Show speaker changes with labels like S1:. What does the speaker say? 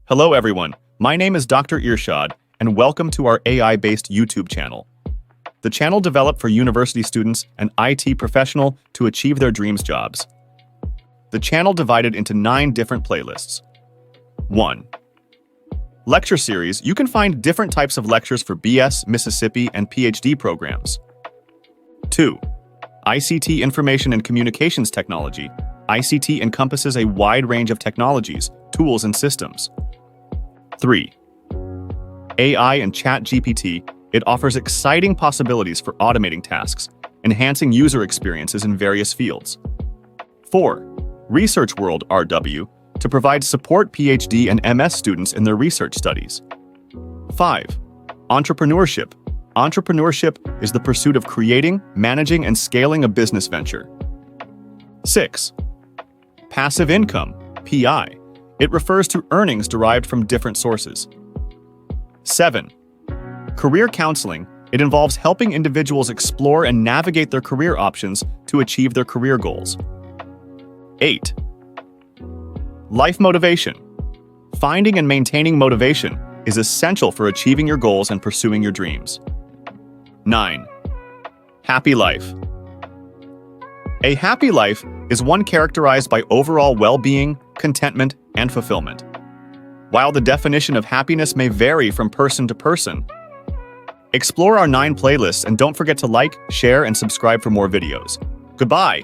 S1: Hello everyone, my name is Dr. Irshad, and welcome to our AI-based YouTube channel. The channel developed for university students and IT professionals to achieve their dreams jobs. The channel divided into 9 different playlists. 1. Lecture series. You can find different types of lectures for BS, Mississippi, and PhD programs. 2. ICT Information and Communications Technology. ICT encompasses a wide range of technologies, tools, and systems. 3. AI and ChatGPT. It offers exciting possibilities for automating tasks, enhancing user experiences in various fields. 4. Research World RW, to provide support PhD and MS students in their research studies. 5. Entrepreneurship. Entrepreneurship is the pursuit of creating, managing, and scaling a business venture. 6. Passive income, PI. It refers to earnings derived from different sources. 7. Career counseling. It involves helping individuals explore and navigate their career options to achieve their career goals. 8. Life motivation. Finding and maintaining motivation is essential for achieving your goals and pursuing your dreams. 9. Happy life. A happy life is one characterized by overall well-being, contentment, and fulfillment. While the definition of happiness may vary from person to person, explore our 9 playlists and don't forget to like, share, and subscribe for more videos. Goodbye!